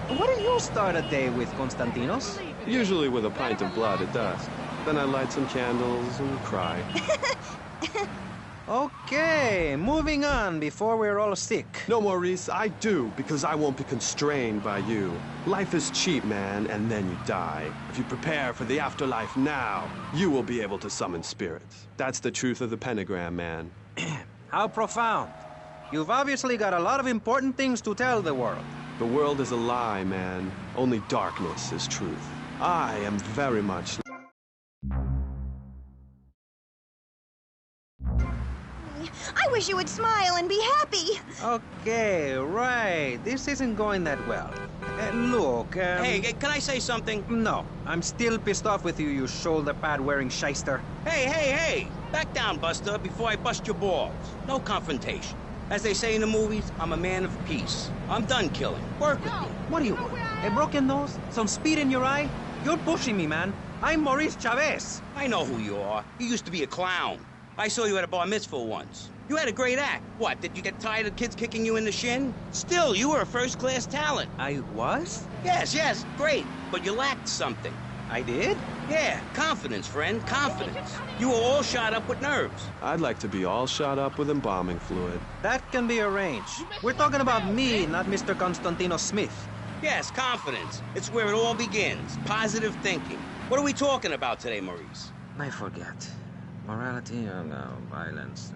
What do you start a day with, Konstantinos? Usually with a pint of blood at dusk. Then I light some candles and cry. Okay, moving on before we're all sick. No, Maurice, I do, because I won't be constrained by you. Life is cheap, man, and then you die. If you prepare for the afterlife now, you will be able to summon spirits. That's the truth of the pentagram, man. How profound. You've obviously got a lot of important things to tell the world. The world is a lie, man. Only darkness is truth. I am very much... I wish you would smile and be happy. Okay, right. This isn't going that well. Look, Hey, can I say something? No, I'm still pissed off with you, you shoulder-pad-wearing shyster. Hey! Back down, Buster, before I bust your balls. No confrontation. As they say in the movies, I'm a man of peace. I'm done killing. Work with me. What do you want? A broken nose? Some speed in your eye? You're pushing me, man. I'm Maurice Chavez. I know who you are. You used to be a clown. I saw you at a bar mitzvah once. You had a great act. What, did you get tired of kids kicking you in the shin? Still, you were a first-class talent. I was? Yes, great. But you lacked something. I did? Yeah, confidence, friend, confidence. You were all shot up with nerves. I'd like to be all shot up with embalming fluid. That can be arranged. We're talking about me, not Mr. Constantino Smith. Yes, confidence. It's where it all begins. Positive thinking. What are we talking about today, Maurice? I forget. Morality? Oh, no. Violence?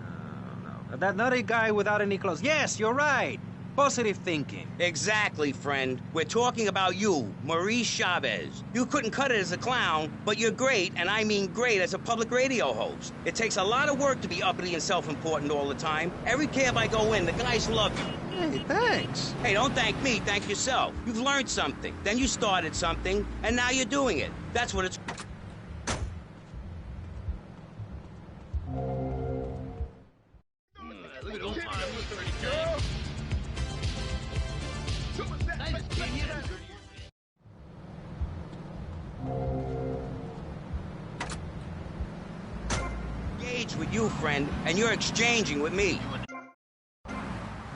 No. That nutty guy without any clothes. Yes, you're right. Positive thinking. Exactly, friend. We're talking about you, Maurice Chavez. You couldn't cut it as a clown, but you're great, and I mean great, as a public radio host. It takes a lot of work to be uppity and self-important all the time. Every cab I go in, the guys love you. Hey, thanks. Hey, don't thank me, thank yourself. You've learned something, then you started something, and now you're doing it. That's what it's... with you, friend, and you're exchanging with me.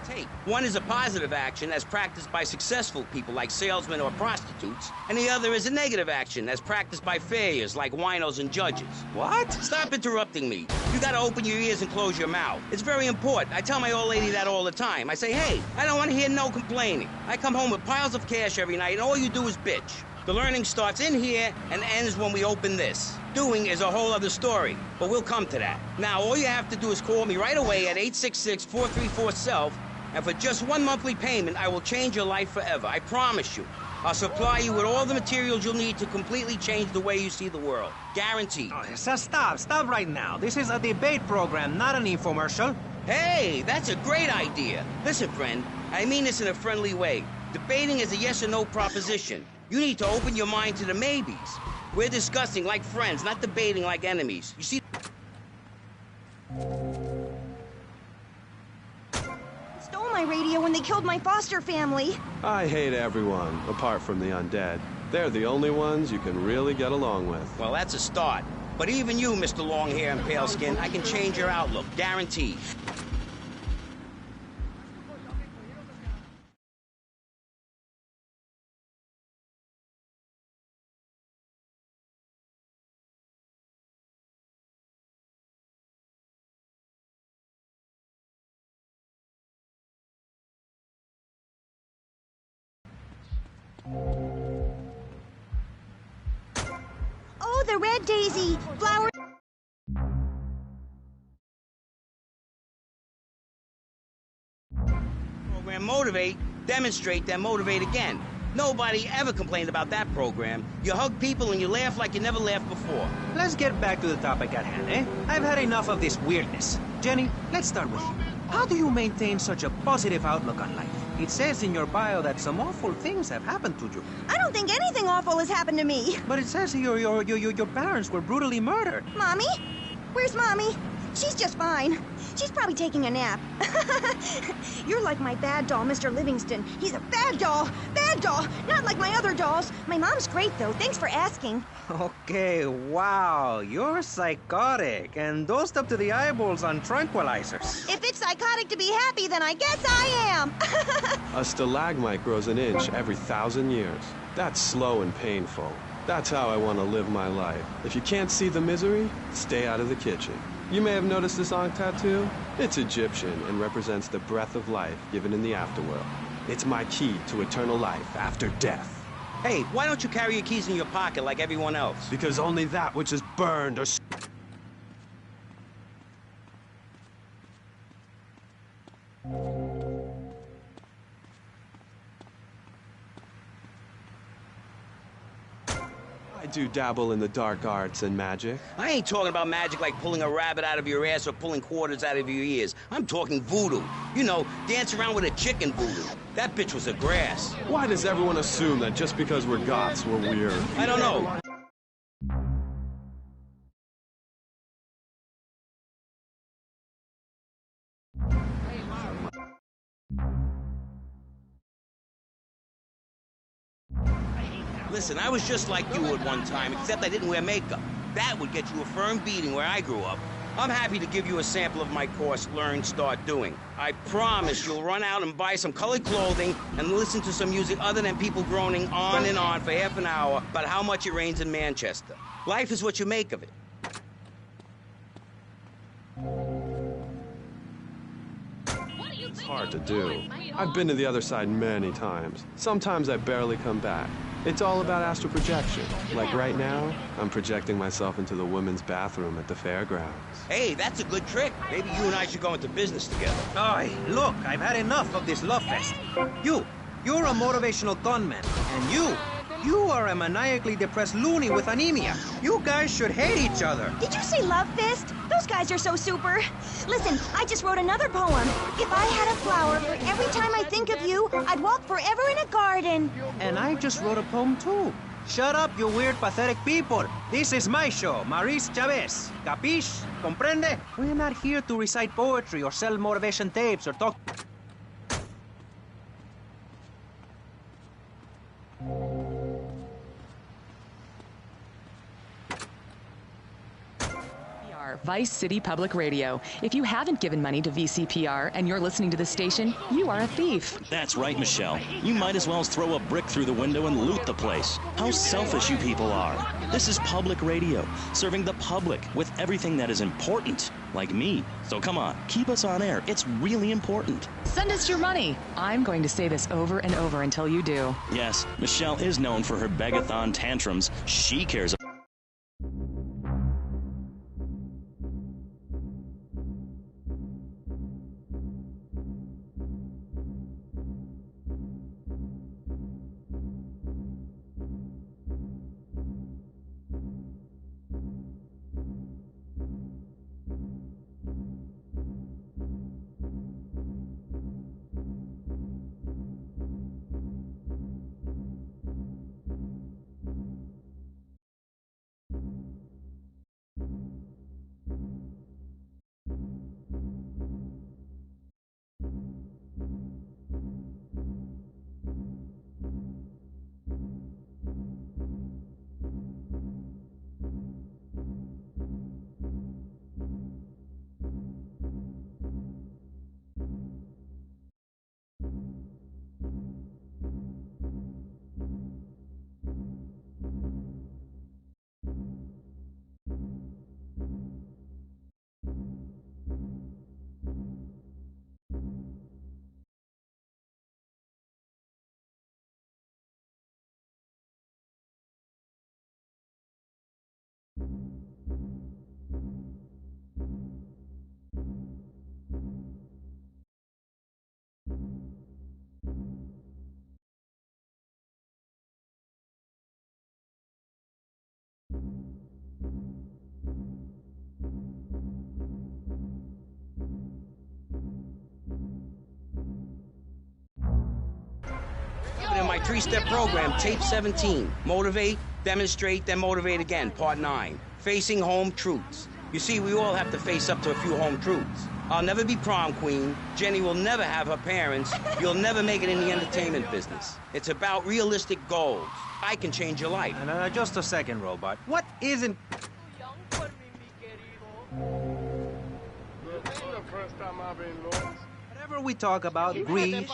Take. One is a positive action as practiced by successful people like salesmen or prostitutes, and the other is a negative action as practiced by failures like winos and judges. What? Stop interrupting me. You gotta open your ears and close your mouth. It's very important. I tell my old lady that all the time. I say, hey, I don't want to hear no complaining. I come home with piles of cash every night, and all you do is bitch. The learning starts in here and ends when we open this. Doing is a whole other story, but we'll come to that. Now, all you have to do is call me right away at 866-434-SELF, and for just one monthly payment, I will change your life forever. I promise you. I'll supply you with all the materials you'll need to completely change the way you see the world. Guaranteed. Oh, so stop right now. This is a debate program, not an infomercial. Hey, that's a great idea. Listen, friend, I mean this in a friendly way. Debating is a yes or no proposition. You need to open your mind to the maybes. We're discussing like friends, not debating like enemies. You see... Stole my radio when they killed my foster family. I hate everyone, apart from the undead. They're the only ones you can really get along with. Well, that's a start. But even you, Mr. Long Hair and Pale Skin, I can change your outlook, guaranteed. Oh, the red daisy! Flower... Program motivate, demonstrate, then motivate again. Nobody ever complained about that program. You hug people and you laugh like you never laughed before. Let's get back to the topic at hand, eh? I've had enough of this weirdness. Jenny, let's start with you. How do you maintain such a positive outlook on life? It says in your bio that some awful things have happened to you. I don't think anything awful has happened to me. But it says your parents were brutally murdered. Mommy? Where's Mommy? She's just fine. She's probably taking a nap. You're like my bad doll, Mr. Livingston. He's a bad doll. Bad doll. Not like my other dolls. My mom's great, though. Thanks for asking. Okay, wow. You're psychotic and dosed up to the eyeballs on tranquilizers. If it's psychotic to be happy, then I guess I am. A stalagmite grows an inch every 1,000 years. That's slow and painful. That's how I want to live my life. If you can't see the misery, stay out of the kitchen. You may have noticed this on tattoo. It's Egyptian and represents the breath of life given in the afterworld. It's my key to eternal life after death. Hey, why don't you carry your keys in your pocket like everyone else? Because only that which is burned or... I do dabble in the dark arts and magic. I ain't talking about magic like pulling a rabbit out of your ass or pulling quarters out of your ears. I'm talking voodoo. You know, dance around with a chicken voodoo. That bitch was a grass. Why does everyone assume that just because we're goths, we're weird? I don't know. Listen, I was just like you at one time, except I didn't wear makeup. That would get you a firm beating where I grew up. I'm happy to give you a sample of my course, Learn, Start Doing. I promise you'll run out and buy some colored clothing and listen to some music other than people groaning on and on for half an hour about how much it rains in Manchester. Life is what you make of it. It's hard to do. I've been to the other side many times. Sometimes I barely come back. It's all about astral projection. Like right now, I'm projecting myself into the women's bathroom at the fairgrounds. Hey, that's a good trick. Maybe you and I should go into business together. Oi, look, I've had enough of this love fest. You're a motivational gunman, and you are a maniacally depressed loony with anemia. You guys should hate each other. Did you say love fist? Those guys are so super. Listen, I just wrote another poem. If I had a flower for every time I think of you, I'd walk forever in a garden. And I just wrote a poem too. Shut up, you weird, pathetic people. This is my show, Maurice Chavez. Capiche? Comprende? We're not here to recite poetry or sell motivation tapes or talk... Vice City Public Radio. If you haven't given money to VCPR and you're listening to this station, you are a thief. That's right, Michelle. You might as well throw a brick through the window and loot the place. How selfish you people are. This is public radio, serving the public with everything that is important, like me. So come on, keep us on air. It's really important. Send us your money. I'm going to say this over and over until you do. Yes, Michelle is known for her begathon tantrums. She cares about 3-step program, tape 17. Motivate, demonstrate, then motivate again, part 9. Facing home truths. You see, we all have to face up to a few home truths. I'll never be prom queen. Jenny will never have her parents. You'll never make it in the entertainment business. It's about realistic goals. I can change your life. Just a second, Robot. What isn't... Whatever we talk about, greed...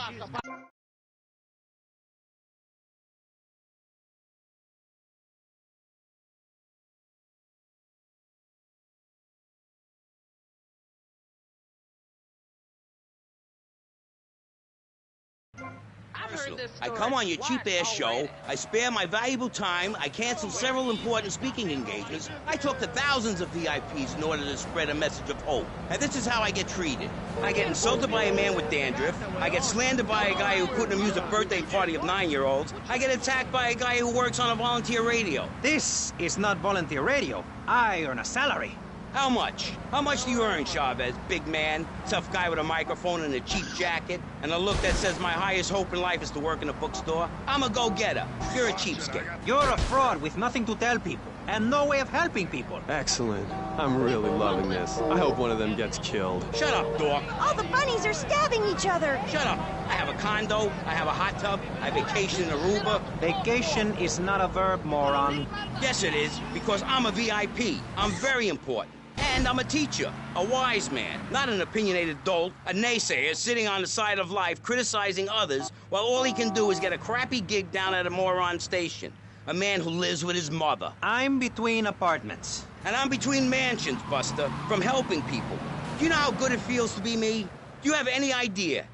I come on your cheap-ass show, I spare my valuable time, I cancel several important speaking engagements, I talk to thousands of VIPs in order to spread a message of hope. And this is how I get treated. I get insulted by a man with dandruff, I get slandered by a guy who couldn't amuse a birthday party of 9-year-olds, I get attacked by a guy who works on a volunteer radio. This is not volunteer radio. I earn a salary. How much? How much do you earn, Chavez? Big man, tough guy with a microphone and a cheap jacket, and a look that says my highest hope in life is to work in a bookstore? I'm a go-getter. You're a cheapskate. You're a fraud with nothing to tell people, and no way of helping people. Excellent. I'm really loving this. I hope one of them gets killed. Shut up, dork. All the bunnies are stabbing each other. Shut up. I have a condo, I have a hot tub, I vacation in Aruba. Vacation is not a verb, moron. Yes, it is, because I'm a VIP. I'm very important. And I'm a teacher, a wise man, not an opinionated dolt, a naysayer sitting on the side of life criticizing others while all he can do is get a crappy gig down at a moron station. A man who lives with his mother. I'm between apartments. And I'm between mansions, Buster, from helping people. Do you know how good it feels to be me? Do you have any idea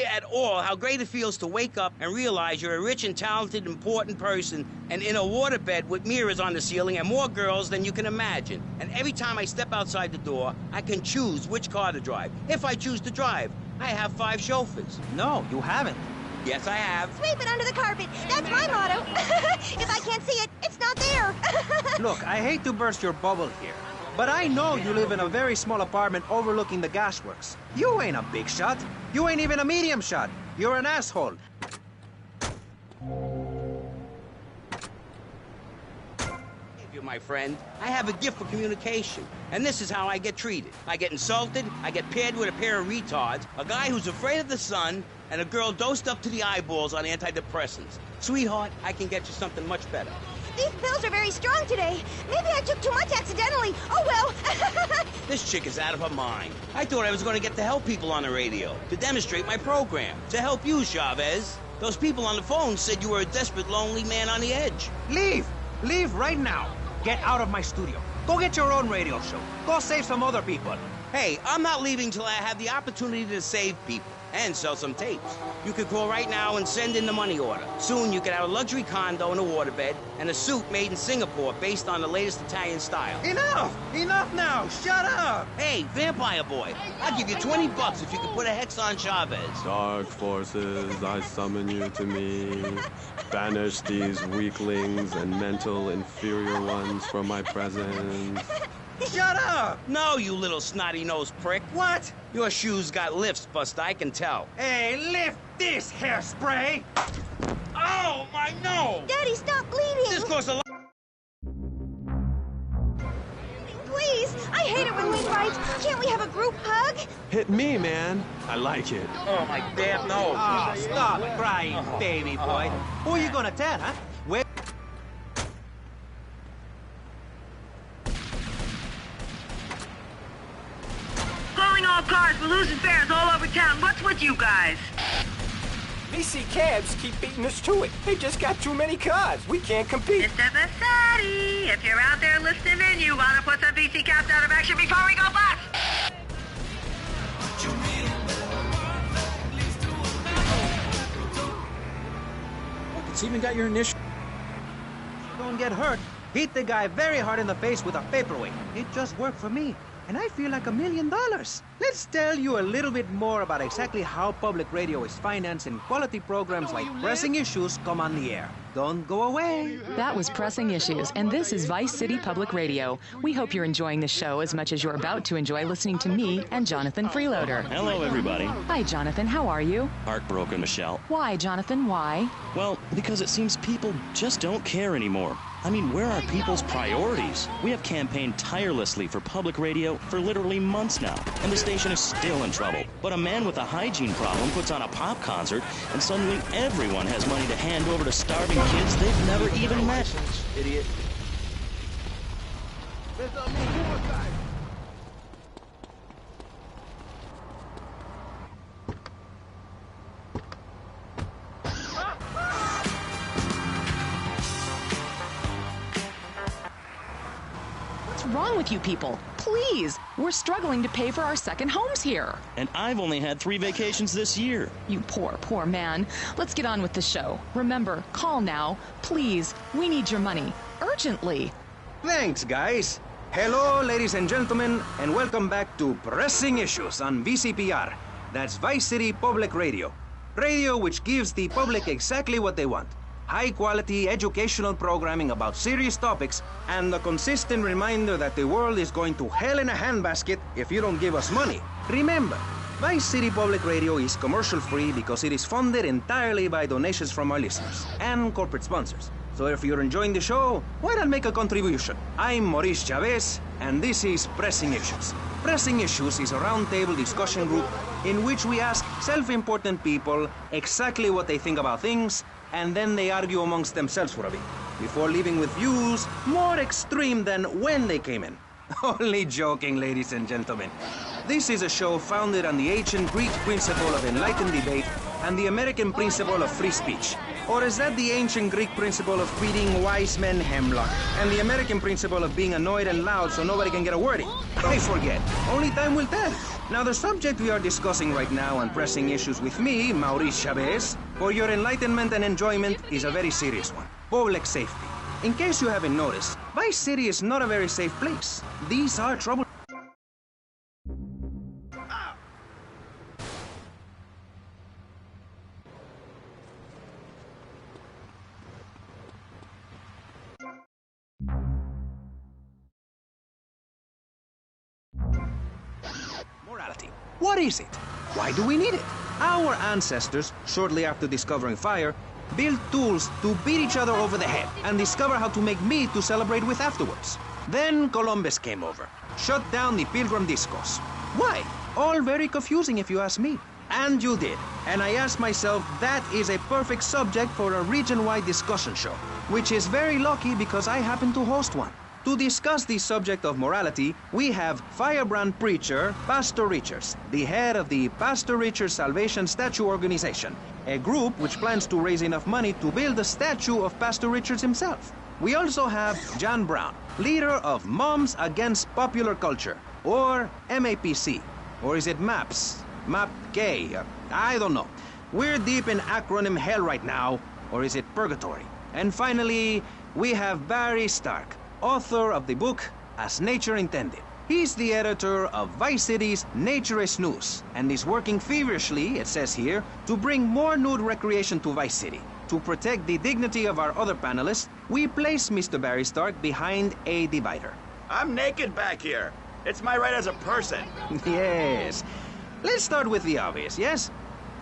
at all how great it feels to wake up and realize you're a rich and talented, important person and in a waterbed with mirrors on the ceiling and more girls than you can imagine? And every time I step outside the door, I can choose which car to drive. If I choose to drive, I have 5 chauffeurs. No, you haven't. Yes, I have. Sweep it under the carpet. That's my motto. If I can't see it, it's not there. Look, I hate to burst your bubble here, but I know you live in a very small apartment overlooking the gasworks. You ain't a big shot. You ain't even a medium shot. You're an asshole. My friend, I have a gift for communication, and this is how I get treated. I get insulted, I get paired with a pair of retards, a guy who's afraid of the sun, and a girl dosed up to the eyeballs on antidepressants. Sweetheart, I can get you something much better. These pills are very strong today. Maybe I took too much accidentally. Oh, well. This chick is out of her mind. I thought I was going to get to help people on the radio, to demonstrate my program, to help you, Chavez. Those people on the phone said you were a desperate, lonely man on the edge. Leave! Leave right now! Get out of my studio. Go get your own radio show. Go save some other people. Hey, I'm not leaving till I have the opportunity to save people and sell some tapes. You could call right now and send in the money order. Soon you could have a luxury condo and a waterbed and a suit made in Singapore based on the latest Italian style. Enough! Enough now! Shut up! Hey, Vampire Boy, I'll give you $20 if you can put a hex on Chavez. Dark forces, I summon you to me. Banish these weaklings and mental inferior ones from my presence. Shut up! No, you little snotty-nosed prick. What? Your shoes got lifts, Buster, I can tell. Hey, lift this hairspray! Oh, my nose! Daddy, stop bleeding! This costs a lot. Please, I hate it when we fight. Can't we have a group hug? Hit me, man. I like it. Oh, my damn nose. Oh, stop crying, baby boy. Who are you gonna tell, huh? Where... Calling all cars, we're losing fares all over town. What's with you guys? VC cabs keep beating us to it. They just got too many cars. We can't compete. Mr. Vasati, if you're out there listening in, you want to put some VC cabs out of action before we go bust. It's even got your initial. Don't get hurt. Hit the guy very hard in the face with a paperweight. It just worked for me. and I feel like $1 million. Let's tell you a little bit more about exactly how public radio is financed and quality programs like Pressing Issues come on the air. Don't go away. That was Pressing Issues, and this is Vice City Public Radio. We hope you're enjoying the show as much as you're about to enjoy listening to me and Jonathan Freeloader. Hello, everybody. Hi, Jonathan. How are you? Heartbroken, Michelle. Why, Jonathan? Why? Well, because it seems people just don't care anymore. I mean, where are people's priorities? We have campaigned tirelessly for public radio for literally months now, and the station is still in trouble. But a man with a hygiene problem puts on a pop concert, and suddenly everyone has money to hand over to starving kids they've never even met. Idiot. What's wrong with you people? Please, we're struggling to pay for our second homes here. And I've only had 3 vacations this year. You poor, poor man. Let's get on with the show. Remember, call now. Please, we need your money. Urgently. Thanks, guys. Hello, ladies and gentlemen, and welcome back to Pressing Issues on VCPR. That's Vice City Public Radio. Radio which gives the public exactly what they want. High-quality educational programming about serious topics, and a consistent reminder that the world is going to hell in a handbasket if you don't give us money. Remember, Vice City Public Radio is commercial-free because it is funded entirely by donations from our listeners and corporate sponsors. So if you're enjoying the show, why not make a contribution? I'm Maurice Chavez, and this is Pressing Issues. Pressing Issues is a roundtable discussion group in which we ask self-important people exactly what they think about things, and then they argue amongst themselves for a bit, before leaving with views more extreme than when they came in. Only joking, ladies and gentlemen. This is a show founded on the ancient Greek principle of enlightened debate and the American principle of free speech. Or is that the ancient Greek principle of feeding wise men hemlock and the American principle of being annoyed and loud so nobody can get a word in? I forget. Only time will tell. Now, the subject we are discussing right now on Pressing Issues with me, Maurice Chavez, for your enlightenment and enjoyment, is a very serious one. Public safety. In case you haven't noticed, Vice City is not a very safe place. These are trouble. Morality. What is it? Why do we need it? Our ancestors, shortly after discovering fire, built tools to beat each other over the head and discover how to make meat to celebrate with afterwards. Then Columbus came over, shut down the Pilgrim Discourse. Why? All very confusing if you ask me. And you did. And I asked myself, that is a perfect subject for a region-wide discussion show, which is very lucky because I happen to host one. To discuss the subject of morality, we have firebrand preacher Pastor Richards, the head of the Pastor Richards Salvation Statue Organization, a group which plans to raise enough money to build a statue of Pastor Richards himself. We also have John Brown, leader of Moms Against Popular Culture, or MAPC. Or is it MAPS? MAP-K? I don't know. We're deep in acronym hell right now, or is it purgatory? And finally, we have Barry Stark, author of the book As Nature Intended. He's the editor of Vice City's Naturist News and is working feverishly, it says here, to bring more nude recreation to Vice City. To protect the dignity of our other panelists, we place Mr. Barry Stark behind a divider. I'm naked back here. It's my right as a person. Yes. Let's start with the obvious, yes?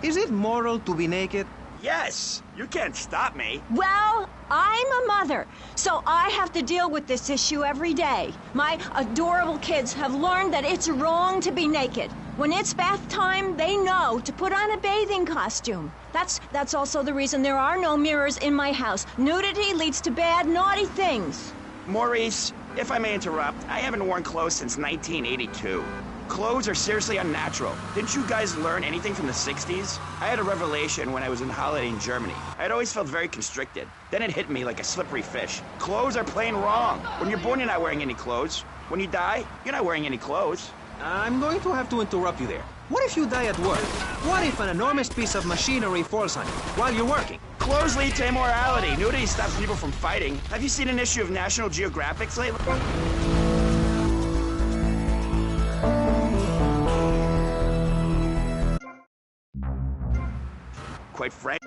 Is it moral to be naked? Yes. You can't stop me. Well, I'm a mother, so I have to deal with this issue every day. My adorable kids have learned that it's wrong to be naked. When it's bath time, they know to put on a bathing costume. That's also the reason there are no mirrors in my house. Nudity leads to bad, naughty things. Maurice, if I may interrupt, I haven't worn clothes since 1982. Clothes are seriously unnatural. Didn't you guys learn anything from the 60s? I had a revelation when I was on holiday in Germany. I'd always felt very constricted. Then it hit me like a slippery fish. Clothes are plain wrong. When you're born, you're not wearing any clothes. When you die, you're not wearing any clothes. I'm going to have to interrupt you there. What if you die at work? What if an enormous piece of machinery falls on you while you're working? Clothes lead to immorality. Nudity stops people from fighting. Have you seen an issue of National Geographic lately? quite frank.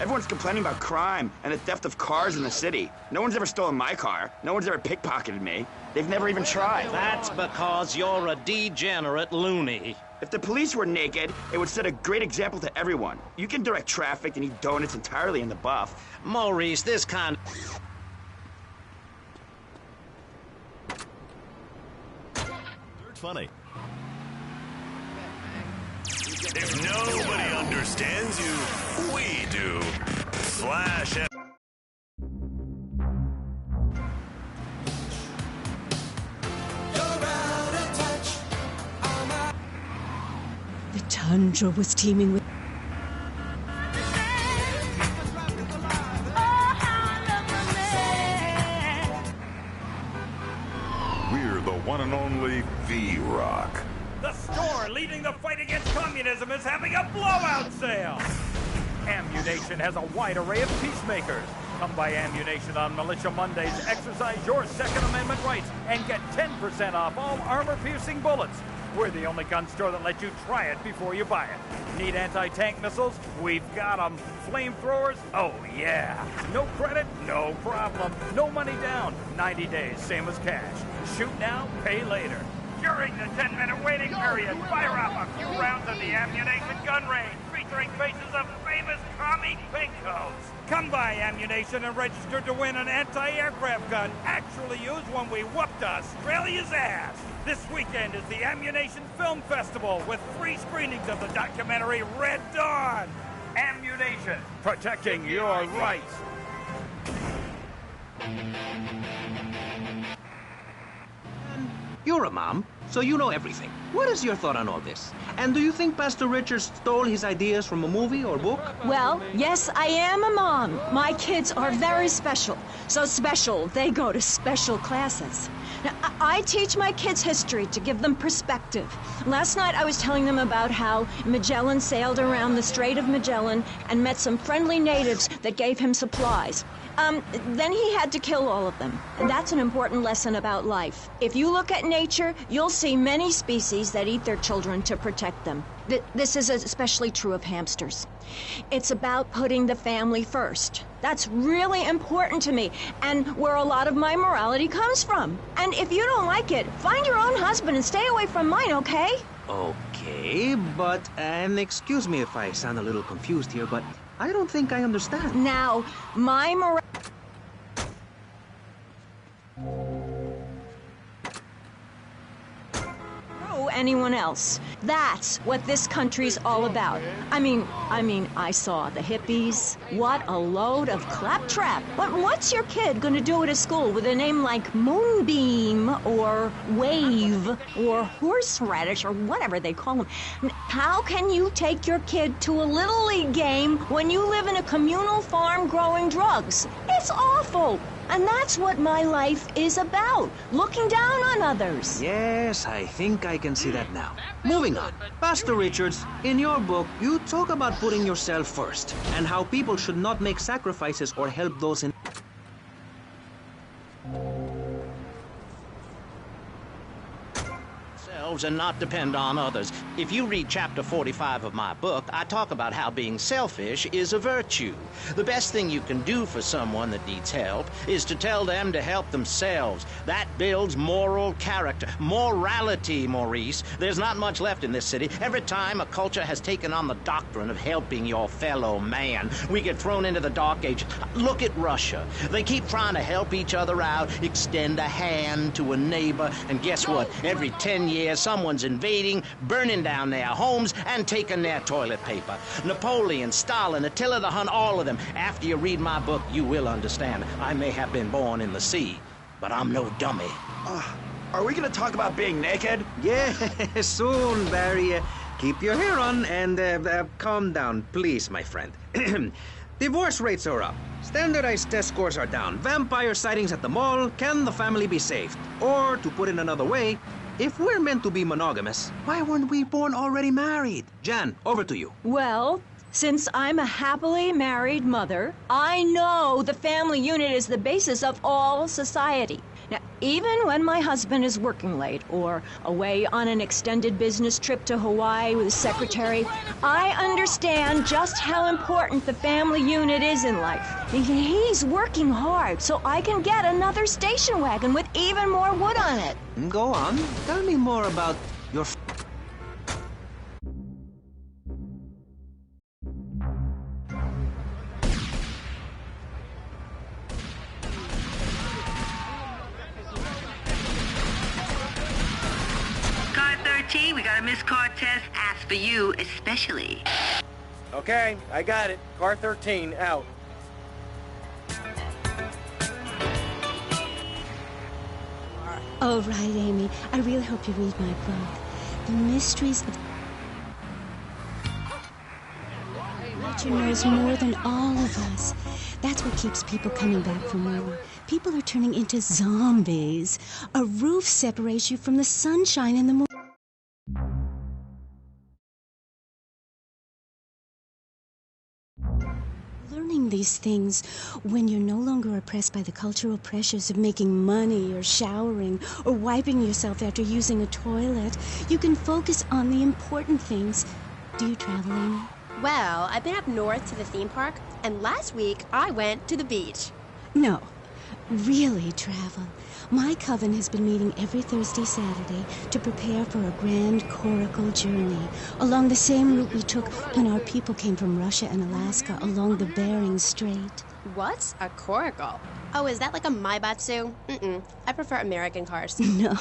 Everyone's complaining about crime and the theft of cars in the city. No one's ever stolen my car. No one's ever pickpocketed me. They've never even tried. That's because you're a degenerate loony. If the police were naked, it would set a great example to everyone. You can direct traffic and eat donuts entirely in the buff. Maurice, this kind... Funny. If nobody understands you, we do. Flash it. The tundra was teeming with... We're the one and only V-Rock. The store leading the fight against communism is having a blowout sale. Ammunition has a wide array of peacemakers. Come by Ammunition on Militia Mondays, exercise your Second Amendment rights, and get 10% off all armor-piercing bullets. We're the only gun store that lets you try it before you buy it. Need anti-tank missiles? We've got them. Flamethrowers? Oh, yeah. No credit? No problem. No money down. 90 days, same as cash. Shoot now, pay later. During the 10-minute waiting period, fire off a few rounds of the Ammunition gun range, featuring faces of famous commie pinkos. Come by Ammunition and register to win an anti-aircraft gun actually used when we whooped Australia's ass. This weekend is the Ammunition Film Festival with free screenings of the documentary Red Dawn. Ammunition, protecting your rights. You're a mom, so you know everything. What is your thought on all this? And do you think Pastor Richards stole his ideas from a movie or book? Well, yes, I am a mom. My kids are very special. So special, they go to special classes. Now, I teach my kids history to give them perspective. Last night I was telling them about how Magellan sailed around the Strait of Magellan and met some friendly natives that gave him supplies. Then he had to kill all of them. And that's an important lesson about life. If you look at nature, you'll see many species that eat their children to protect them. This is especially true of hamsters. It's about putting the family first. That's really important to me, and where a lot of my morality comes from. And if you don't like it, find your own husband and stay away from mine, okay? Okay, but, and excuse me if I sound a little confused here, but I don't think I understand. Now, my morality... anyone else. That's what this country's all about. I mean, I saw the hippies. What a load of claptrap. But what's your kid gonna do at a school with a name like Moonbeam or Wave or Horseradish or whatever they call them? How can you take your kid to a Little League game when you live in a communal farm growing drugs? It's awful. And that's what my life is about, looking down on others. Yes, I think I can see that now. Moving on. Pastor Richards, in your book, you talk about putting yourself first and how people should not make sacrifices or help those in... And not depend on others. If you read chapter 45 of my book, I talk about how being selfish is a virtue. The best thing you can do for someone that needs help is to tell them to help themselves. That builds moral character. Morality, Maurice. There's not much left in this city. Every time a culture has taken on the doctrine of helping your fellow man, we get thrown into the dark ages. Look at Russia. They keep trying to help each other out, extend a hand to a neighbor, and guess what? Every 10 years, someone's invading, burning down their homes, and taking their toilet paper. Napoleon, Stalin, Attila the Hun, all of them. After you read my book, you will understand. I may have been born in the sea, but I'm no dummy. Are we gonna talk about being naked? Yeah, soon, Barry. Keep your hair on and calm down, please, my friend. Divorce rates are up. Standardized test scores are down. Vampire sightings at the mall. Can the family be saved? Or, to put it another way, if we're meant to be monogamous, why weren't we born already married? Jan, over to you. Well, since I'm a happily married mother, I know the family unit is the basis of all society. Now, Even when my husband is working late or away on an extended business trip to Hawaii with his secretary, I understand just how important the family unit is in life. He's working hard so I can get another station wagon with even more wood on it. Go on. Tell me more about your... We got a missed car test. Asked for you especially. Okay, I got it. Car 13, out. Oh, right, Amy. I really hope you read my book. The Mysteries of... Nature knows more than all of us. That's what keeps people coming back for more. People are turning into zombies. A roof separates you from the sunshine in the morning. Learning these things when you're no longer oppressed by the cultural pressures of making money or showering or wiping yourself after using a toilet, you can focus on the important things. Do you travel, Amy? Well, I've been up north to the theme park, and last week I went to the beach. No, really travel. My coven has been meeting every Thursday, Saturday to prepare for a grand coracle journey along the same route we took when our people came from Russia and Alaska along the Bering Strait. What's a coracle? Oh, is that like a Maibatsu? I prefer American cars. No.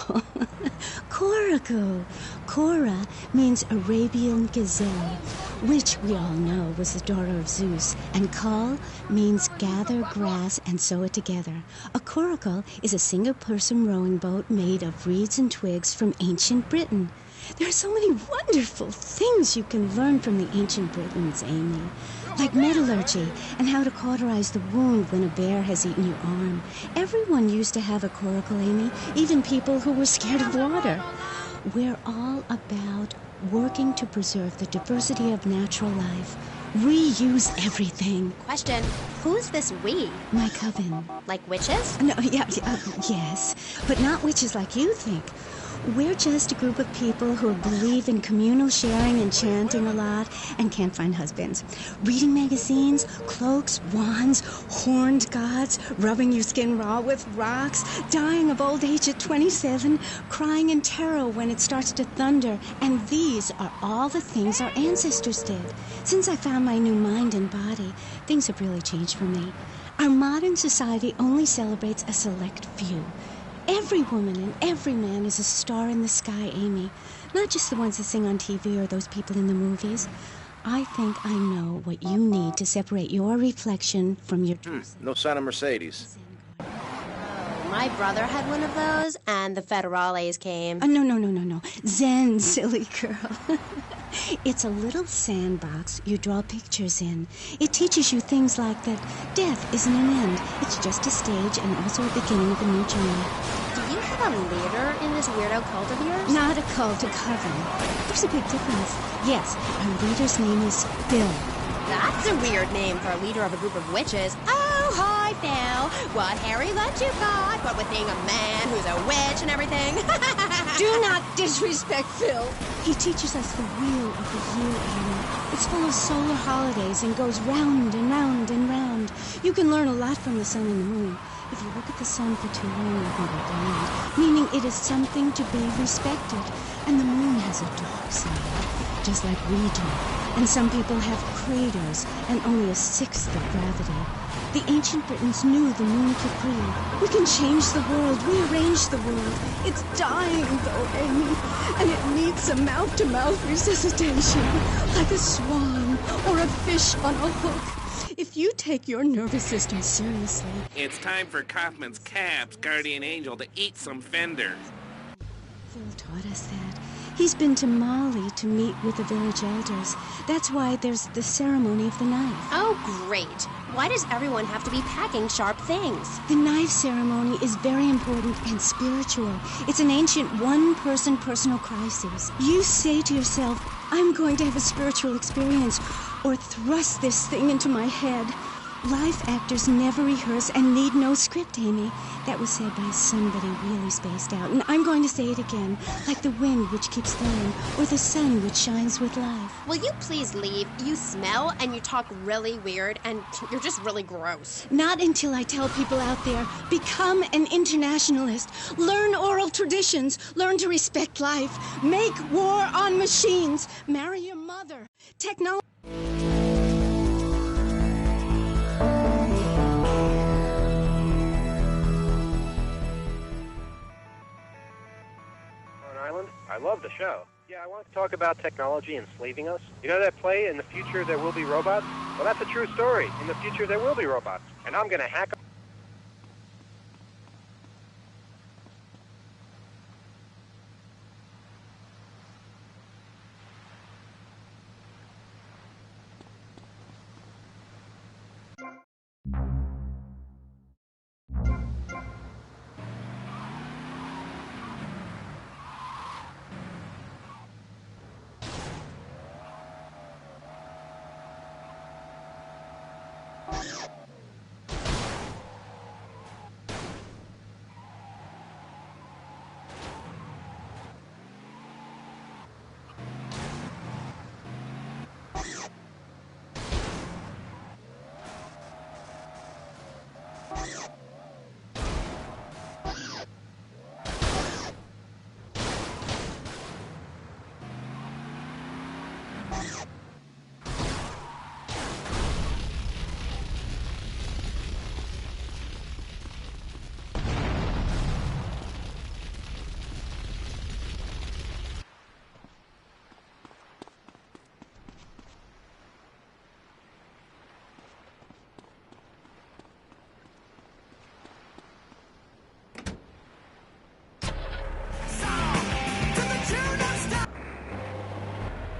Coracle. Cora means Arabian gazelle, which we all know was the daughter of Zeus, and Kal means gather grass and sew it together. A coracle is a single-person rowing boat made of reeds and twigs from ancient Britain. There are so many wonderful things you can learn from the ancient Britons, Amy. Like metallurgy and how to cauterize the wound when a bear has eaten your arm. Everyone used to have a coracle, Amy, even people who were scared of water. We're all about working to preserve the diversity of natural life. Reuse everything. Question, who's this we? My coven. Like witches? No, yes, but not witches like you think. We're just a group of people who believe in communal sharing and chanting a lot and can't find husbands. Reading magazines, cloaks, wands, horned gods, rubbing your skin raw with rocks, dying of old age at 27, crying in terror when it starts to thunder. And these are all the things our ancestors did. Since I found my new mind and body, things have really changed for me. Our modern society only celebrates a select few. Every woman and every man is a star in the sky, Amy. Not just the ones that sing on TV or those people in the movies. I think I know what you need to separate your reflection from your... No sign of Mercedes. My brother had one of those, and the Federales came. No. Zen, silly girl. It's a little sandbox you draw pictures in. It teaches you things like that death isn't an end. It's just a stage and also a beginning of a new journey. Do you have a leader in this weirdo cult of yours? Not a cult, a coven. There's a big difference. Yes, our leader's name is Bill. That's a weird name for a leader of a group of witches. Oh, hi, Phil. What hairy lunch you got? What with being a man who's a witch and everything? Do not disrespect Phil. He teaches us the wheel of the year, Amy. It's full of solar holidays and goes round and round and round. You can learn a lot from the sun and the moon. If you look at the sun for too long, you'll go blind, meaning it is something to be respected. And the moon has a dark side, just like we do. And some people have craters and only a sixth of gravity. The ancient Britons knew the moon could breathe. We can change the world, rearrange the world. It's dying, though, Amy, and it needs some mouth-to-mouth resuscitation, like a swan or a fish on a hook. If you take your nervous system seriously... It's time for Kaufman's Cab's guardian angel to eat some fender. Phil taught us that. He's been to Mali to meet with the village elders. That's why there's the ceremony of the knife. Oh, great. Why does everyone have to be packing sharp things? The knife ceremony is very important and spiritual. It's an ancient one-person personal crisis. You say to yourself, I'm going to have a spiritual experience, or thrust this thing into my head. Live actors never rehearse and need no script, Amy. That was said by somebody really spaced out. And I'm going to say it again. Like the wind which keeps flowing, or the sun which shines with life. Will you please leave? You smell and you talk really weird and you're just really gross. Not until I tell people out there, become an internationalist. Learn oral traditions. Learn to respect life. Make war on machines. Marry your mother. Technology. I love the show. Yeah, I want to talk about technology enslaving us. You know that play, In the Future There Will Be Robots? Well, that's a true story. In the future there will be robots. And I'm going to hack them.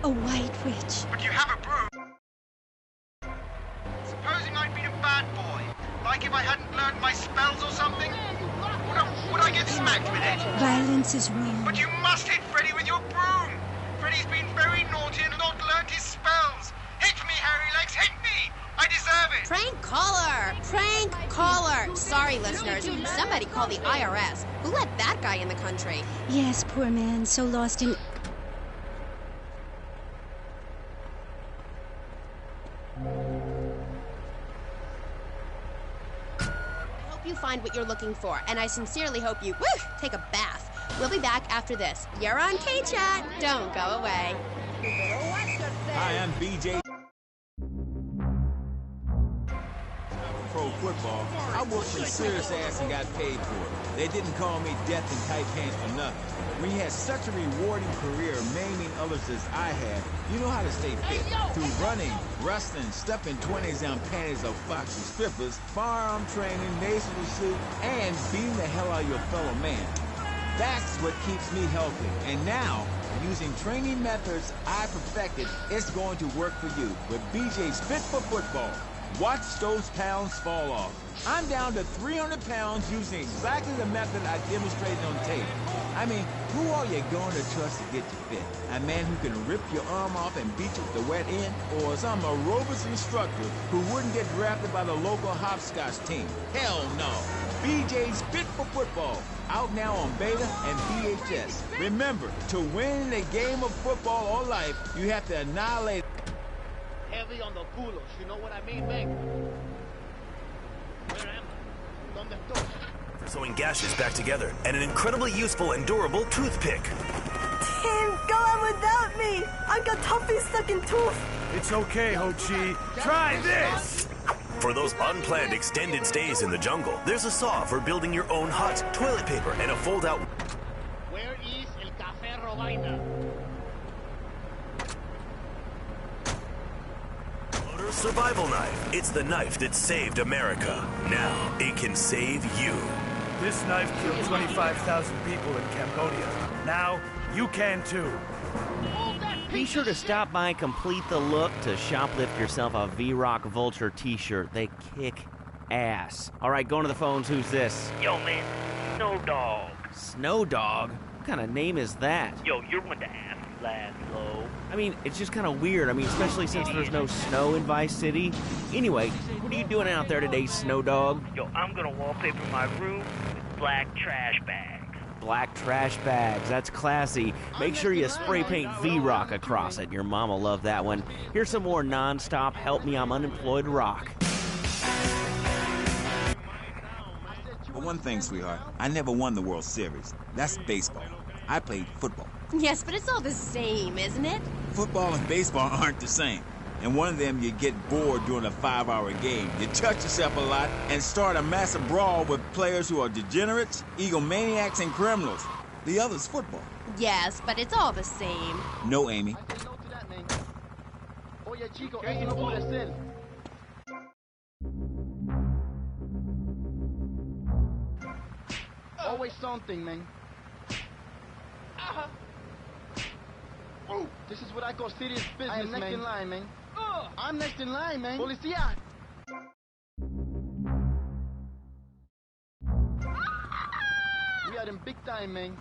A white witch. But you have a broom. Supposing I'd been a bad boy, like if I hadn't learned my spells or something, would I get smacked with it? Violence is wrong. But you must hit Freddy with your broom. Freddy's been very naughty and not learned his spells. Hit me, Hairy Legs, hit me! I deserve it! Prank caller! Prank caller! Sorry, listeners. Somebody call the IRS. Who let that guy in the country? Yes, poor man, so lost in... You find what you're looking for, and I sincerely hope you take a bath. We'll be back after this. You're on K-Chat. Don't go away. Hi, I'm BJ. Pro football. I worked some serious ass and got paid for it. They didn't call me death in tight pants for nothing. When you had such a rewarding career maiming others as I had, you know how to stay fit. Through running, wrestling, stuffing 20s down panties of foxy strippers, firearm training, nasal suit, and beating the hell out of your fellow man. That's what keeps me healthy. And now, using training methods I perfected, it's going to work for you with BJ's Fit for Football. Watch those pounds fall off. I'm down to 300 pounds using exactly the method I demonstrated on tape. I mean, who are you going to trust to get you fit? A man who can rip your arm off and beat you with the wet end? Or some aerobics instructor who wouldn't get drafted by the local hopscotch team? Hell no. BJ's Fit for Football. Out now on beta and VHS. Remember, to win a game of football or life, you have to annihilate... Heavy on the culos, you know what I mean, man? Where am I? ¿Dónde estoy? For sewing gashes back together, and an incredibly useful and durable toothpick. Tim, go on without me! I've got toffee-sucking tooth! It's okay, Ho-Chi. Try this! For those unplanned extended stays in the jungle, there's a saw for building your own hut, toilet paper, and a fold-out... Where is el café Robaina? Survival knife. It's the knife that saved America. Now, it can save you. This knife killed 25,000 people in Cambodia. Now, you can too. Be sure to stop by Complete the Look to shoplift yourself a V-Rock Vulture t-shirt. They kick ass. All right, going to the phones. Who's this? Yo, man. Snow Dog. Snow Dog? What kind of name is that? Yo, you're one to ask, Laszlo. I mean, it's just kind of weird. I mean, especially since there's no snow in Vice City. Anyway, we're What are you doing out there today, Snow Dog? Yo, I'm gonna wallpaper my room with black trash bags. Black trash bags, that's classy. Make sure you spray paint V-Rock across it. Your mama loved that one. Here's some more non-stop Help Me I'm Unemployed rock. For one thing, sweetheart, I never won the World Series. That's baseball. I played football. Yes, but it's all the same, isn't it? Football and baseball aren't the same. In one of them, you get bored during a 5-hour game. You touch yourself a lot and start a massive brawl with players who are degenerates, egomaniacs, and criminals. The other's football. Yes, but it's all the same. No, Amy. Always something, man. Oh, this is what I call serious business, I'm next in line, man. I'm next in line, man. Policía! We are in big time, man.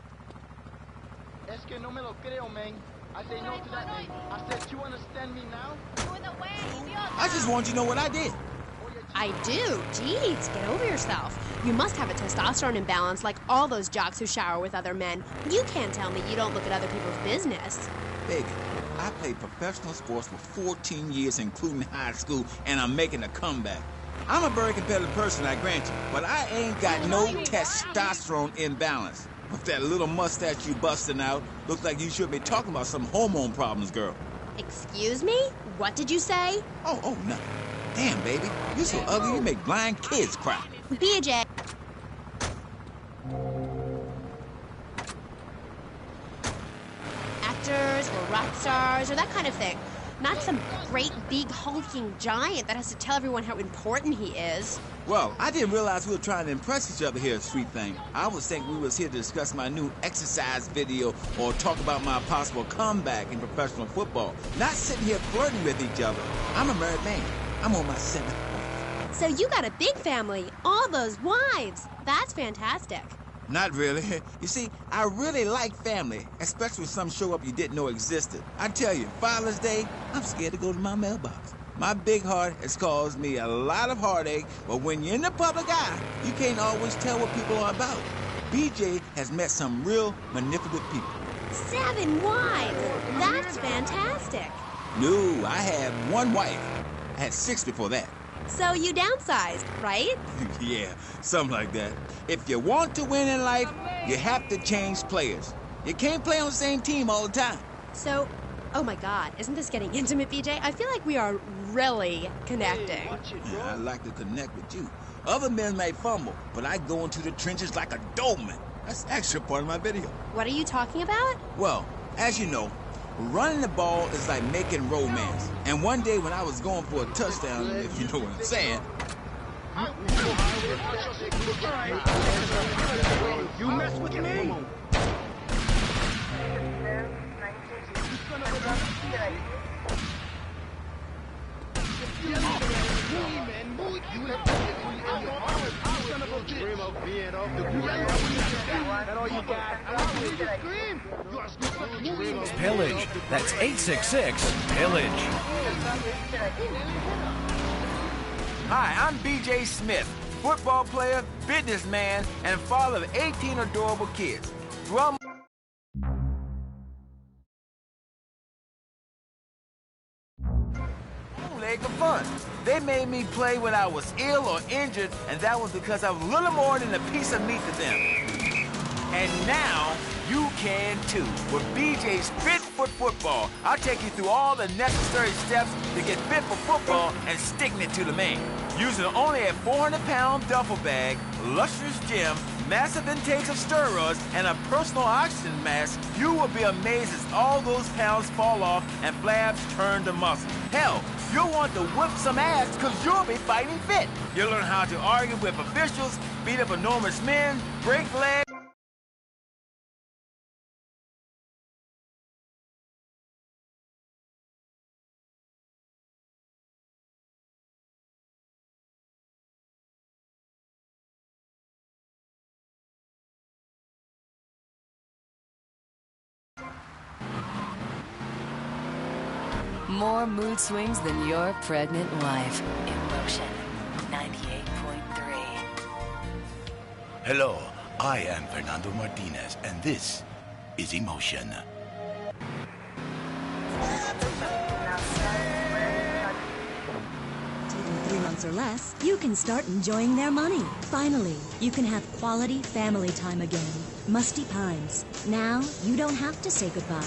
Es que no me lo creo, man. I say no to that, man. I said, you understand me now? I just want you to know what I did. I do. Jeez, get over yourself. You must have a testosterone imbalance like all those jocks who shower with other men. You can't tell me you don't look at other people's business. Baby, I played professional sports for 14 years, including high school, and I'm making a comeback. I'm a very competitive person, I grant you, but I ain't got no testosterone imbalance. With that little mustache you busting out, looks like you should be talking about some hormone problems, girl. Excuse me? What did you say? Oh, nothing. Damn, baby, you're so ugly you make blind kids cry. BJ. Actors or rock stars or that kind of thing. Not some great, big, hulking giant that has to tell everyone how important he is. Well, I didn't realize we were trying to impress each other here, sweet thing. I was thinking we was here to discuss my new exercise video or talk about my possible comeback in professional football. Not sitting here flirting with each other. I'm a married man. I'm on my 7th wife. So you got a big family, all those wives. That's fantastic. Not really. You see, I really like family, especially when some show up you didn't know existed. I tell you, Father's Day, I'm scared to go to my mailbox. My big heart has caused me a lot of heartache, but when you're in the public eye, you can't always tell what people are about. BJ has met some real manipulative people. 7 wives. That's fantastic. No, I have 1 wife. I had 6 before that. So you downsized, right? Yeah, something like that. If you want to win in life, you have to change players. You can't play on the same team all the time. So, oh my God, isn't this getting intimate, BJ? I feel like we are really connecting. Yeah, I like to connect with you. Other men may fumble, but I go into the trenches like a doorman. That's actually part of my video. What are you talking about? Well, as you know, running the ball is like making romance. And one day when I was going for a touchdown, if you know what I'm saying. You mess with me? Pillage. That's 866 Pillage. Hi, I'm BJ Smith, football player, businessman, and father of 18 adorable kids. Drum leg of fun. They made me play when I was ill or injured, and that was because I was little more than a piece of meat to them. And now, you can too. With BJ's Fit Foot Football, I'll take you through all the necessary steps to get fit for football and sticking it to the man. Using only a 400-pound duffel bag, luxurious gym, massive intakes of steroids, and a personal oxygen mask, you will be amazed as all those pounds fall off and flabs turn to muscle. Hell, you'll want to whip some ass because you'll be fighting fit. You'll learn how to argue with officials, beat up enormous men, break legs. More mood swings than your pregnant wife. In motion. Hello, I am Fernando Martinez, and this is Emotion. 3 months or less, you can start enjoying their money. Finally, you can have quality family time again. Musty Pines. Now, you don't have to say goodbye.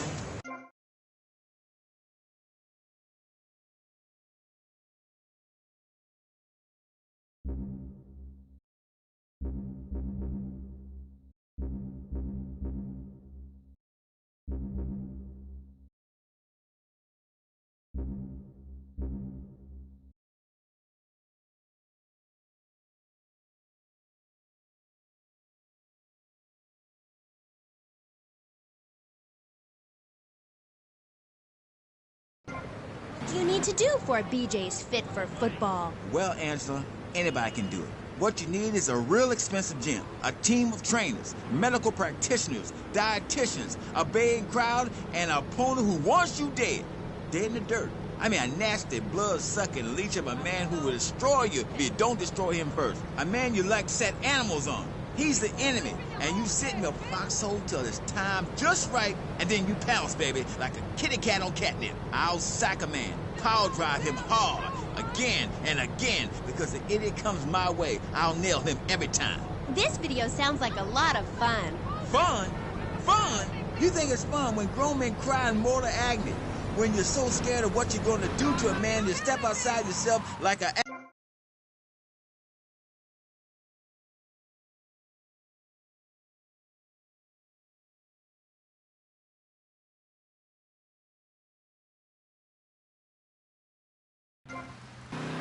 What do you need to do for a BJ's fit for football? Well, Angela, anybody can do it. What you need is a real expensive gym, a team of trainers, medical practitioners, dietitians, a baying crowd, and an opponent who wants you dead. Dead in the dirt. I mean, a nasty, blood-sucking leech of a man who will destroy you if you don't destroy him first. A man you like set animals on. He's the enemy, and you sit in your foxhole till it's time just right, and then you pounce, baby, like a kitty cat on catnip. I'll sack a man, power drive him hard, again and again, because the idiot comes my way, I'll nail him every time. This video sounds like a lot of fun. Fun? Fun? You think it's fun when grown men cry in mortal agony? When you're so scared of what you're going to do to a man, you step outside yourself like a...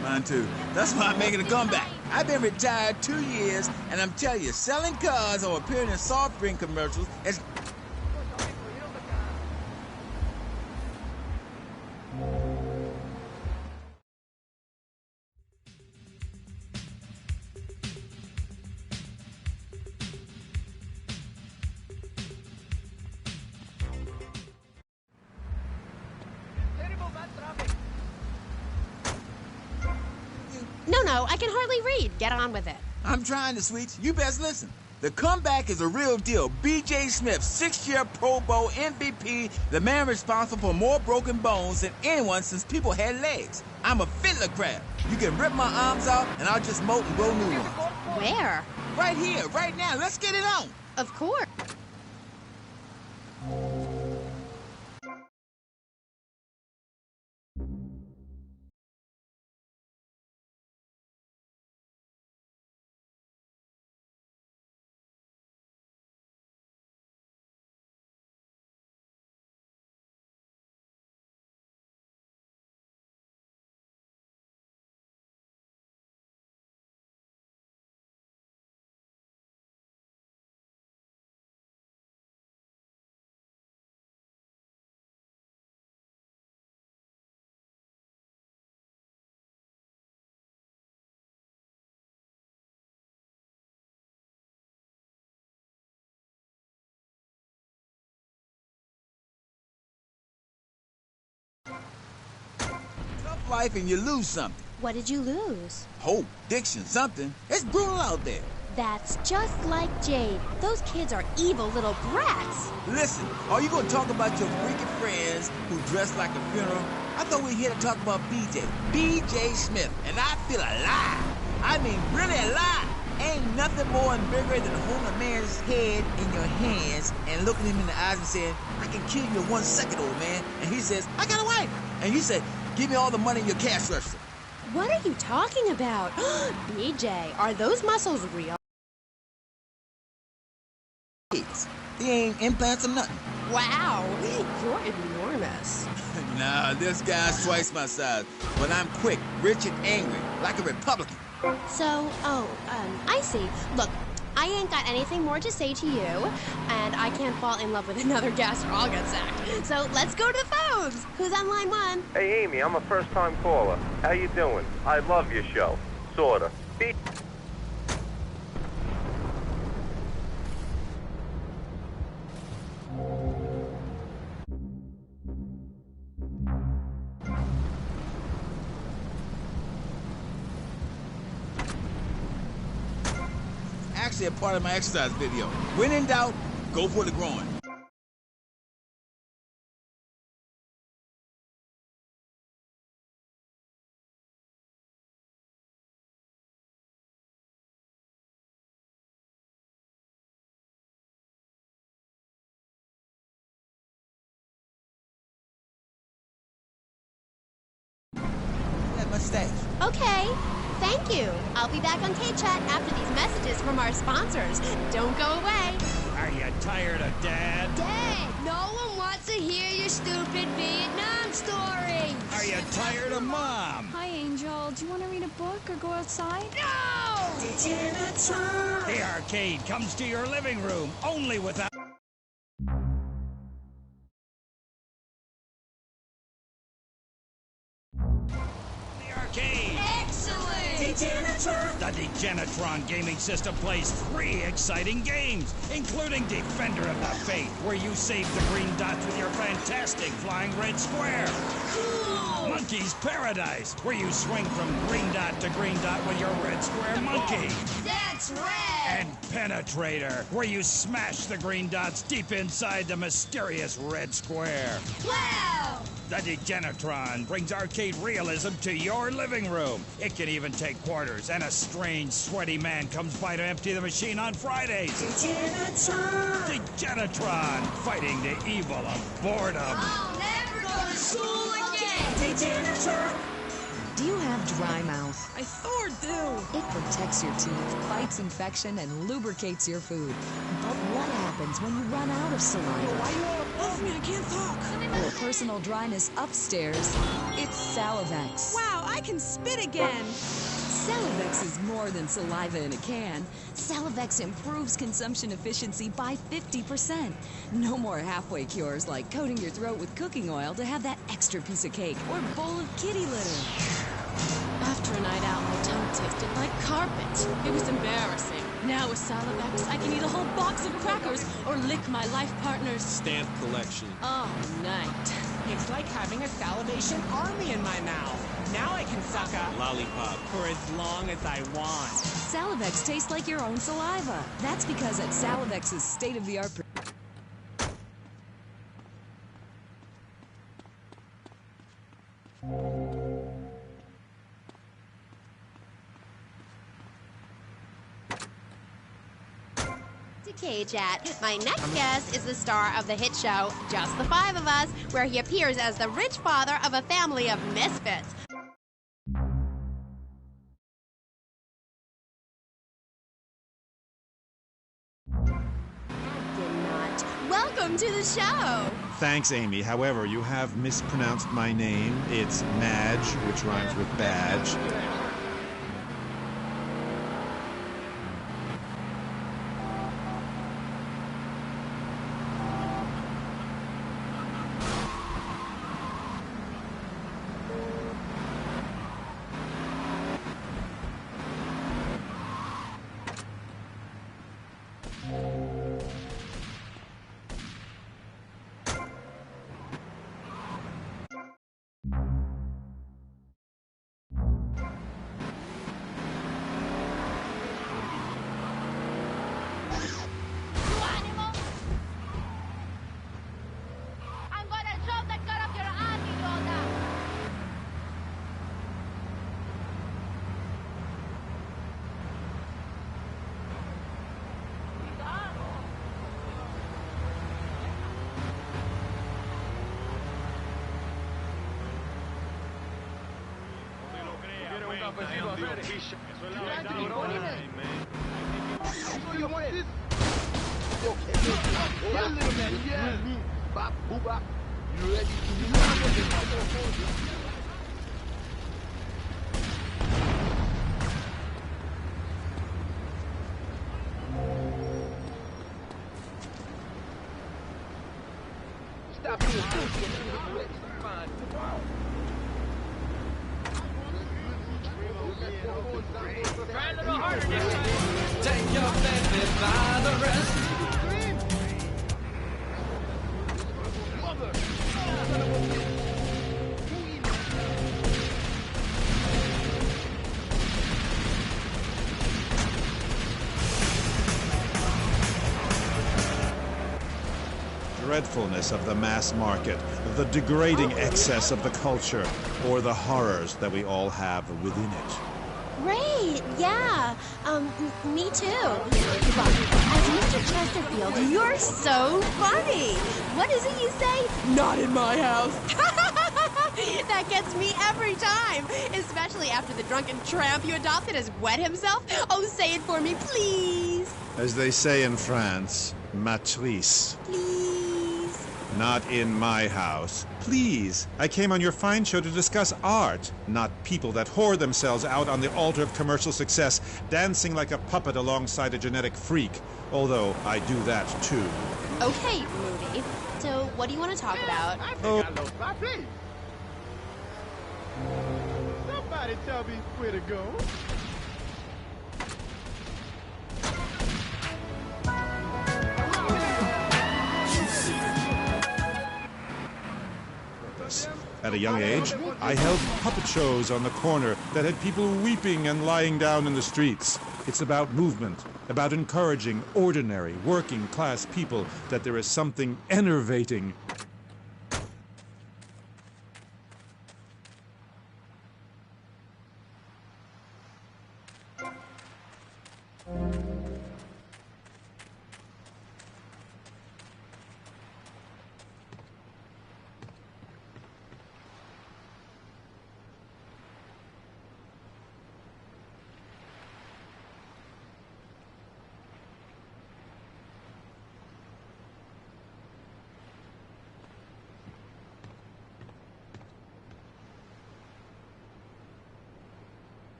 Mine too. That's why I'm making a comeback. I've been retired 2 years, and I'm telling you, selling cars or appearing in soft drink commercials is... No, I can hardly read. Get on with it. I'm trying to, sweets. You best listen. The comeback is a real deal. B.J. Smith, 6-year Pro Bowl MVP, the man responsible for more broken bones than anyone since people had legs. I'm a fiddler crab. You can rip my arms off, and I'll just molt and grow new ones. Where? Right here, right now. Let's get it on. Of course. Tough life and you lose something. What did you lose? Hope, diction, something. It's brutal out there. That's just like Jade. Those kids are evil little brats. Listen, are you going to talk about your freaky friends who dress like a funeral? I thought we were here to talk about B.J. B.J. Smith, and I feel alive. I mean, really alive. Ain't nothing more invigorating than holding a man's head in your hands and looking him in the eyes and saying, I can kill you in 1 second, old man. And he says, I got a wife. And you say, give me all the money in your cash register. What are you talking about? BJ, are those muscles real? They ain't implants or nothing. Wow, you're enormous. Nah, this guy's twice my size. But I'm quick, rich, and angry, like a Republican. So, I see. Look, I ain't got anything more to say to you, and I can't fall in love with another gas or I'll get sacked. So let's go to the phones. Who's on line 1? Hey, Amy, I'm a first-time caller. How you doing? I love your show. Sorta. actually a part of my exercise video. When in doubt, go for the groin. That mustache. Okay, thank you. I'll be back on K-Chat after these messages from our sponsors. Don't go away. Are you tired of Dad? Dad, no one wants to hear your stupid Vietnam story. Are you tired of Mom? Hi, Angel. Do you want to read a book or go outside? No! The arcade comes to your living room, only without... The arcade! Excellent! The Degenitron gaming system plays 3 exciting games, including Defender of the Faith, where you save the green dots with your fantastic flying red square. Cool! Monkey's Paradise, where you swing from green dot to green dot with your red square monkey. That's red! And Penetrator, where you smash the green dots deep inside the mysterious red square. Wow! The Degenitron brings arcade realism to your living room. It can even take quarters, and a strange, sweaty man comes by to empty the machine on Fridays. Degenitron, fighting the evil of boredom. I'll never go to school again! Do you have dry mouth? I sure do. It protects your teeth, fights infection, and lubricates your food. But what happens when you run out of saliva? Why you all above me? I can't talk. For personal dryness upstairs, it's Salivex. Wow, I can spit again. Salivex is more than saliva in a can. Salivex improves consumption efficiency by 50%. No more halfway cures like coating your throat with cooking oil to have that extra piece of cake or bowl of kitty litter. After a night out, my tongue tasted like carpet. It was embarrassing. Now with Salivex, I can eat a whole box of crackers or lick my life partner's stamp collection. all night. It's like having a salivation army in my mouth. Now I can suck a lollipop for as long as I want. Salivex tastes like your own saliva. That's because at Salivex's state-of-the-art... K-Chat. My next guest is the star of the hit show, Just the Five of Us, where he appears as the rich father of a family of misfits. Welcome to the show! Thanks, Amy. However, you have mispronounced my name. It's Madge, which rhymes with badge. Stop being stupid. Fine. Try a little harder next time. Take your baby by the wrist. dreadfulness of the mass market, the degrading excess of the culture, or the horrors that we all have within it. Great, yeah. Me too. Look, as Mr. Chesterfield, you're so funny. What is it you say? Not in my house. That gets me every time, especially after the drunken tramp you adopted has wet himself. Oh, say it for me, please. As they say in France, matrice. Please. Not in my house. Please. I came on your fine show to discuss art, not people that whore themselves out on the altar of commercial success, dancing like a puppet alongside a genetic freak. Although I do that too. Okay, Moody. So, what do you want to talk about? Oh. Somebody tell me where to go. At a young age, I held puppet shows on the corner that had people weeping and lying down in the streets. It's about movement, about encouraging ordinary, working-class people that there is something enervating.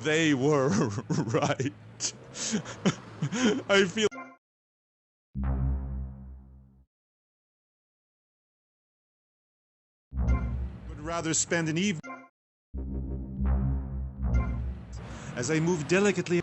They were right. I feel... would rather spend an evening... as I move delicately...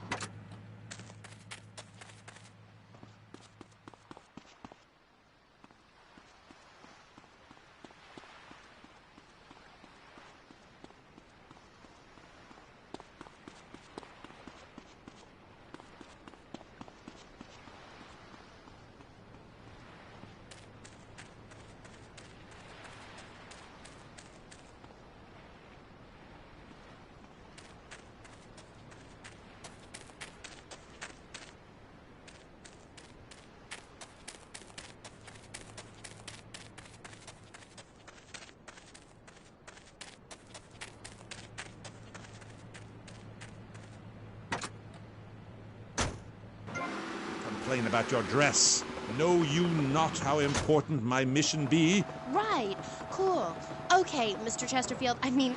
complain about your dress. Know you not how important my mission be? Right. Cool. Okay, Mr. Chesterfield. I mean,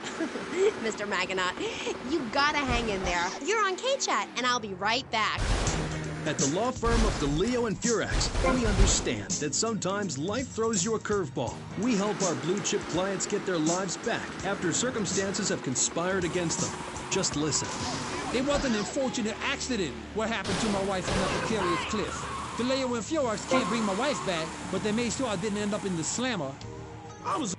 Mr. Magonaut. You gotta hang in there. You're on K-Chat, and I'll be right back. At the law firm of DeLeo and Furax, we understand that sometimes life throws you a curveball. We help our blue-chip clients get their lives back after circumstances have conspired against them. Just listen. It was an unfortunate accident what happened to my wife on that precarious cliff. DeLeo and Furax can't bring my wife back, but they made sure I didn't end up in the slammer. I was...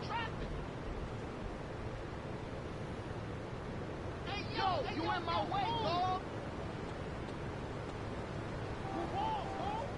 traffic. Hey, yo, you in my way, dog. Move on, bro.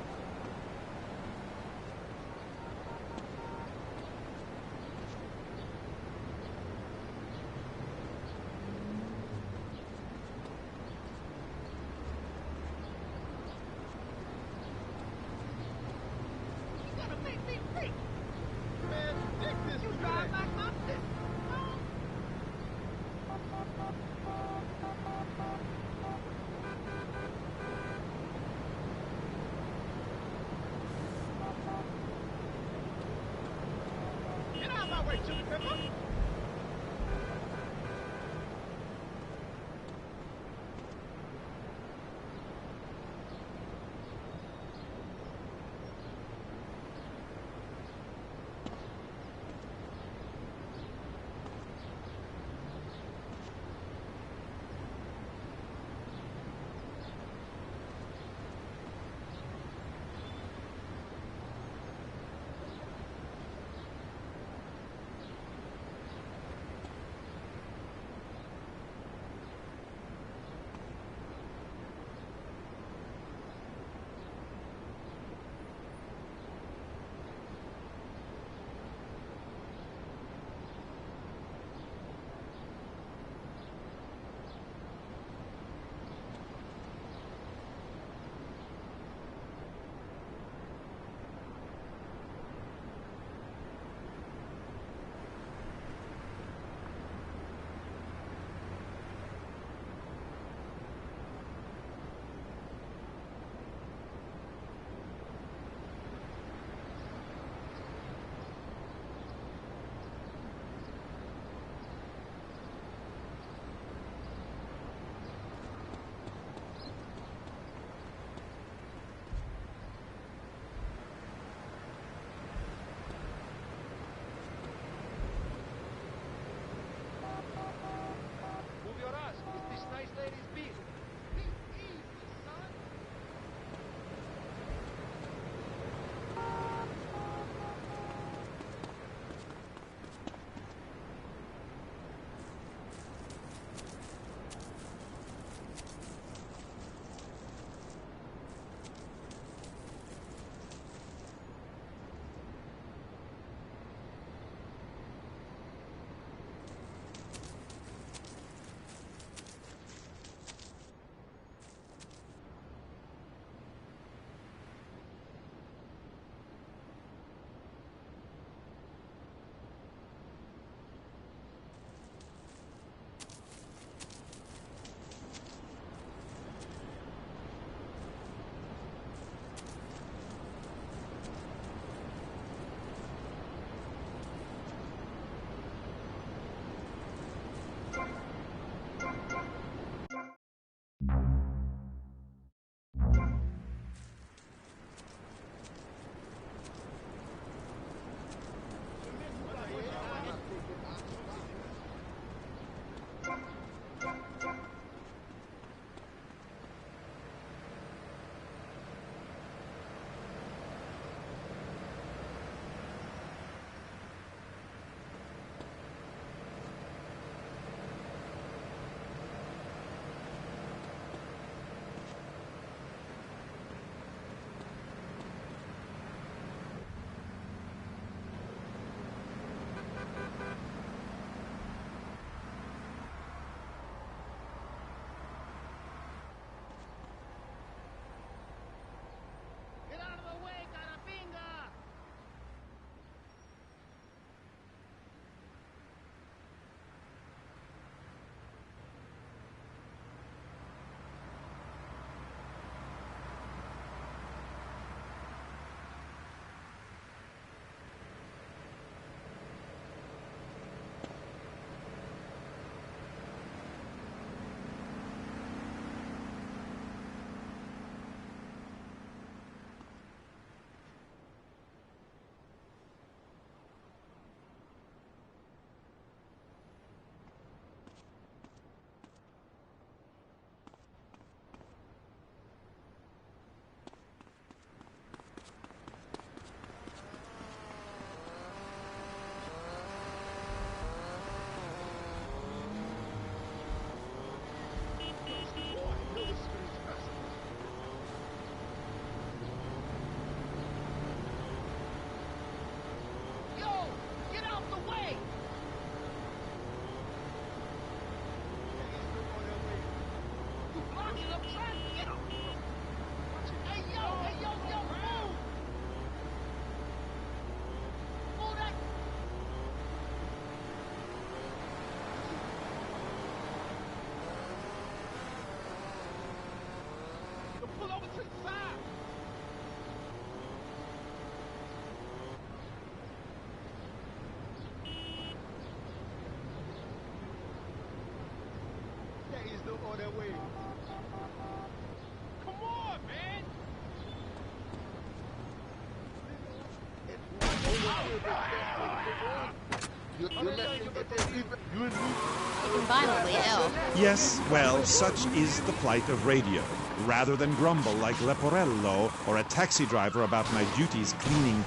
Violently ill. Yes, well, such is the plight of radio. Rather than grumble like Leporello or a taxi driver about my duties cleaning